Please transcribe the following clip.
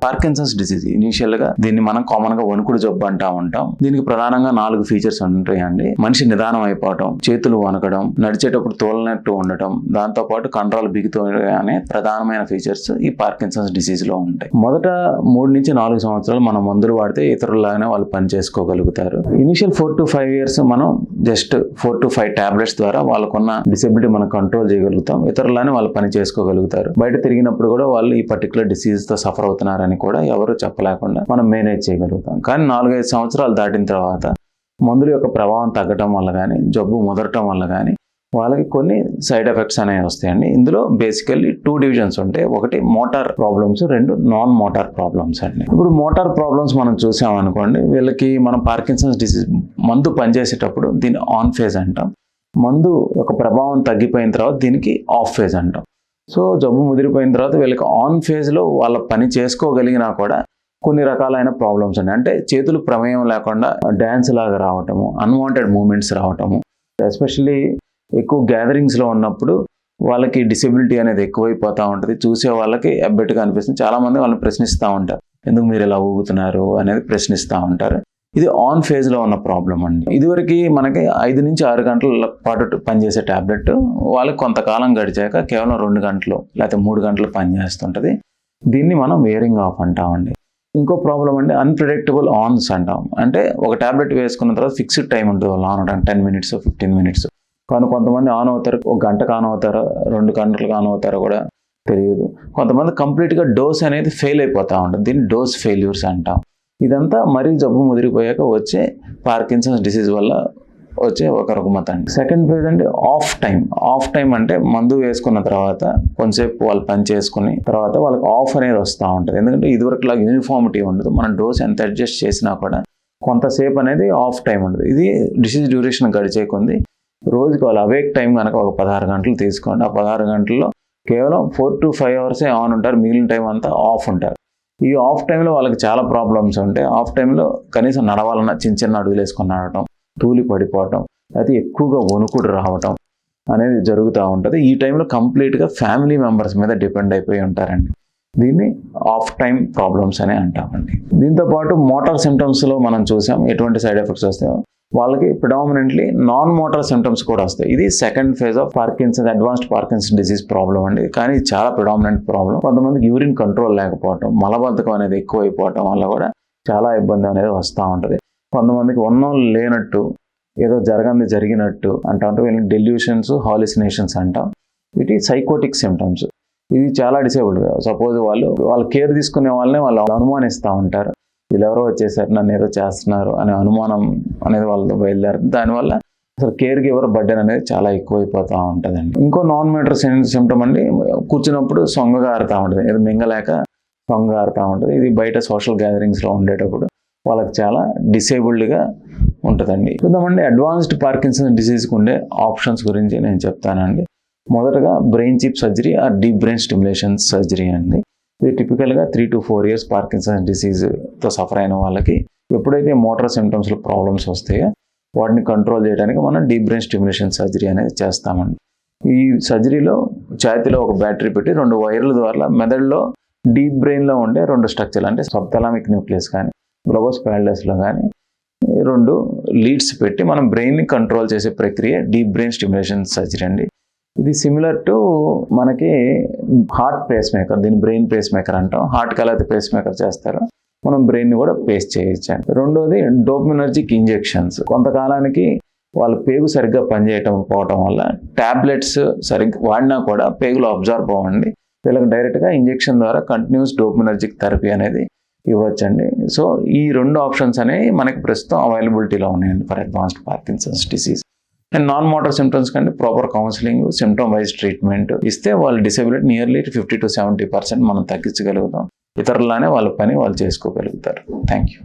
Parkinson's disease initial గా దీన్ని మనం కామన్ గా వణుకుడు జబ్బు అంటా ఉంటాం. దీనికి ప్రధానంగా 4 ఫీచర్స్ ఉంటాయండి. మనిషి నిదానం అయిపోవటం, చేతులు వణకడం, నడిచేటప్పుడు తోలనట్టు ఉండటం, దాంతో పాటు కండరాలు బిగుతూ అనే ప్రధానమైన ఫీచర్స్ ఈ పార్కిన్సన్స్ డిసీజ్ లో ఉంటాయి. మొదట 3 నుంచి 4 సంవత్సరాలు మనం మందులు వాడితే ఇతరులాగానే వాళ్ళు పని చేసుకోగలుగుతారు. ఇనిషియల్ 4 to 5 years మనం జస్ట్ 4 to 5 టాబ్లెట్స్ ద్వారా వాళ్ళకున్న డిసెబిలిటీ మనం కంట్రోల్ చేయగలుగుతాం. ఇతరులానే వాళ్ళు పని చేసుకోగలుగుతారు. బయట తిరిగినప్పుడు కూడా వాళ్ళు ఈ పర్టికులర్ డిసీజ్ తో సఫర్ అవుతున్నారని కూడా ఎవరు చెప్పలేకుండా మనం మేనేజ్ చేయగలుగుతాం. కానీ 4-5 సంవత్సరాలు దాటిన తర్వాత మందుల యొక్క ప్రభావం తగ్గటం వల్ల కానీ, జబ్బు ముదరటం వల్ల కానీ వాళ్ళకి కొన్ని సైడ్ ఎఫెక్ట్స్ అనేవి వస్తాయండి. ఇందులో బేసికల్లీ 2 డివిజన్స్ ఉంటాయి. ఒకటి motor problems, 2 non motor problems అండి. ఇప్పుడు మోటార్ ప్రాబ్లమ్స్ మనం చూసామనుకోండి, వీళ్ళకి మనం పార్కిన్సన్స్ డిసీజ్ మందు పనిచేసేటప్పుడు దీన్ని ఆన్ ఫేజ్ అంటాం. మందు యొక్క ప్రభావం తగ్గిపోయిన తర్వాత దీనికి ఆఫ్ ఫేజ్ అంటాం. సో జబ్బు ముదిరిపోయిన తర్వాత వీళ్ళకి ఆన్ ఫేజ్లో వాళ్ళ పని చేసుకోగలిగినా కూడా కొన్ని రకాలైన ప్రాబ్లమ్స్ ఉన్నాయి. అంటే చేతులు ప్రమేయం లేకుండా డ్యాన్స్ లాగా రావటము, అన్వాంటెడ్ మూమెంట్స్ రావటము, ఎస్పెషల్లీ ఎక్కువ గ్యాదరింగ్స్లో ఉన్నప్పుడు వాళ్ళకి డిసెబిలిటీ అనేది ఎక్కువైపోతూ ఉంటుంది. చూసే వాళ్ళకి ఎబ్బెట్టుగా అనిపిస్తుంది. చాలామంది వాళ్ళని ప్రశ్నిస్తూ ఉంటారు, ఎందుకు మీరు ఇలా ఊగుతున్నారు అనేది ప్రశ్నిస్తూ ఉంటారు. ఇది ఆన్ ఫేజ్లో ఉన్న ప్రాబ్లం అండి. ఇదివరకు మనకి 5 నుంచి 6 గంటల పాటు పనిచేసే ట్యాబ్లెట్ వాళ్ళకి కొంతకాలం గడిచాక కేవలం 2 గంటలు లేకపోతే 3 గంటలు పనిచేస్తుంటుంది. దీన్ని మనం వేరింగ్ ఆఫ్ అంటామండి. ఇంకో ప్రాబ్లం అండి అన్ప్రెడిక్టబుల్ ఆన్స్ అంటాం. అంటే ఒక ట్యాబ్లెట్ వేసుకున్న తర్వాత ఫిక్స్డ్ టైం ఉంటుంది వాళ్ళు ఆన్ అవడానికి, 10 minutes 15 minutes. కానీ కొంతమంది ఆన్ అవుతారు, 1 గంటకు ఆన్ అవుతారో 2 గంటలకు ఆన్ అవుతారో కూడా తెలియదు. కొంతమంది కంప్లీట్గా డోస్ అనేది ఫెయిల్ అయిపోతూ ఉంటుంది. దీన్ని డోస్ ఫెయిల్యూర్స్ అంటాం. ఇదంతా మరీ జబ్బు ముదిరిపోయాక వచ్చే పార్కిన్సన్స్ డిసీజ్ వల్ల వచ్చే ఒక రుగ్మత అండి. సెకండ్ ఫేజ్ అంటే ఆఫ్ టైం. ఆఫ్ టైం అంటే మందు వేసుకున్న తర్వాత కొంతసేపు వాళ్ళు పని చేసుకుని తర్వాత వాళ్ళకి ఆఫ్ అనేది వస్తూ ఉంటుంది. ఎందుకంటే ఇదివరకులాగా యూనిఫార్మిటీ ఉండదు. మనం డోస్ ఎంత అడ్జస్ట్ చేసినా కూడా కొంతసేపు అనేది ఆఫ్ టైం ఉండదు. ఇది డిసీజ్ డ్యూరేషన్ గడిచే కొంది రోజుకి వాళ్ళు అవేక్ టైం కనుక ఒక 16 గంటలు తీసుకోండి. ఆ 16 గంటల్లో కేవలం 4 to 5 hours ఆన్ ఉంటారు, మిగిలిన టైం అంతా ఆఫ్ ఉంటారు. ఈ ఆఫ్ టైంలో వాళ్ళకి చాలా ప్రాబ్లమ్స్ ఉంటాయి. ఆఫ్ టైంలో కనీసం నడవాలన్నా చిన్న అడుగులు వేసుకొని నడవటం, తూలి పడిపోవటం, అయితే ఎక్కువగా వణుకుడు రావటం అనేది జరుగుతూ ఉంటుంది. ఈ టైంలో కంప్లీట్గా ఫ్యామిలీ మెంబర్స్ మీద డిపెండ్ అయిపోయి ఉంటారండి. దీన్ని ఆఫ్ టైం ప్రాబ్లమ్స్ అని అంటామండి. దీంతోపాటు మోటార్ సిమ్టమ్స్లో మనం చూసాం ఎటువంటి సైడ్ ఎఫెక్ట్స్ వస్తాయో వాళ్ళకి ప్రిడామినెంట్లీ నాన్ మోటార్ సిమ్టమ్స్ కూడా వస్తాయి. ఇది second phase of Parkinson's, advanced Parkinson's disease problem అండి. కానీ ఇది చాలా ప్రిడామినెంట్ ప్రాబ్లం. కొంతమందికి యూరిన్ కంట్రోల్ లేకపోవటం, మలబద్ధకం అనేది ఎక్కువ అయిపోవటం వల్ల కూడా చాలా ఇబ్బంది అనేది వస్తూ ఉంటుంది. కొంతమందికి ఉన్నోళ్ళు లేనట్టు, ఏదో జరిగినట్టు అంటా ఉంటే వీళ్ళని డెల్యూషన్స్, హాలిసినేషన్స్ అంటాం. వీటి సైకోటిక్ సిమ్టమ్స్. ఇది చాలా డిసేబుల్డ్. సపోజ్ వాళ్ళ కేర్ తీసుకునే వాళ్ళని వాళ్ళు అనుమానిస్తూ ఉంటారు, వీళ్ళెవరో వచ్చేసారు నన్ను ఏదో చేస్తున్నారు అనే అనుమానం అనేది వాళ్ళతో బయలుదేరుతుంది. దానివల్ల అసలు కేర్ గివర్ బర్డెన్ అనేది చాలా ఎక్కువైపోతూ ఉంటుందండి. ఇంకో నాన్ మోటార్ సిమ్టమ్ అండి, కూర్చున్నప్పుడు సొంగగా ఆరుతూ ఉంటుంది, ఏదో మింగలేక సొంగగా ఆరుతూ ఉంటుంది. ఇది బయట సోషల్ గ్యాదరింగ్స్లో ఉండేటప్పుడు వాళ్ళకి చాలా డిసేబుల్డ్గా ఉంటుందండి. చూద్దామండి అడ్వాన్స్డ్ పార్కిన్సన్స్ డిసీజ్కి ఉండే ఆప్షన్స్ గురించి నేను చెప్తానండి. మొదటగా brain chip surgery or deep brain stimulation surgery అండి. ఇది టిపికల్గా 3 to 4 years పార్కిన్సన్స్ డిసీజ్తో సఫర్ అయిన వాళ్ళకి ఎప్పుడైతే మోటార్ సిమ్టమ్స్లో ప్రాబ్లమ్స్ వస్తాయో వాటిని కంట్రోల్ చేయడానికి మనం డీప్ బ్రెయిన్ స్టిమ్యులేషన్ సర్జరీ అనేది చేస్తామండి. ఈ సర్జరీలో ఛాతీలో ఒక బ్యాటరీ పెట్టి 2 వైర్ల ద్వారా మెదడులో డీప్ బ్రెయిన్లో ఉండే 2 స్ట్రక్చర్లు అంటే సబ్థలామిక్ న్యూక్లియస్ కానీ గ్లోబస్ ప్యారడైస్లో కానీ 2 లీడ్స్ పెట్టి మనం బ్రెయిన్ని కంట్రోల్ చేసే ప్రక్రియ డీప్ బ్రెయిన్ స్టిమ్యులేషన్ సర్జరీ అండి. ఇది సిమిలర్ టు మనకి హార్ట్ పేస్ మేకర్, దీన్ని బ్రెయిన్ పేస్ మేకర్ అంటాం. హార్ట్కి ఎలా అయితే పేస్ మేకర్ చేస్తారో మనం బ్రెయిన్ని కూడా పేస్ చేయొచ్చండి. రెండోది డోపమినర్జిక్ ఇంజెక్షన్స్. కొంతకాలానికి వాళ్ళ పేగు సరిగ్గా పనిచేయకపోవటం వల్ల ట్యాబ్లెట్స్ సరిగ్గా వాడినా కూడా పేగులు అబ్జర్వ్ అవ్వండి. వీళ్ళకి డైరెక్ట్గా ఇంజెక్షన్ ద్వారా కంటిన్యూస్ డోపమినర్జిక్ థెరపీ అనేది ఇవ్వచ్చండి. సో ఈ 2 ఆప్షన్స్ అనేవి మనకి ప్రస్తుతం అవైలబిలిటీలో ఉన్నాయండి for advanced Parkinson's disease. And non motor symptoms కంటే proper counselling, symptom wise treatment ఇస్తే వాళ్ళ డిసేబిలిటీ నియర్లీ 50 to 70% మనం తగ్గించగలుగుతాం. ఇతరులానే వాళ్ళ పని వాళ్ళు చేసుకోగలుగుతారు. Thank you.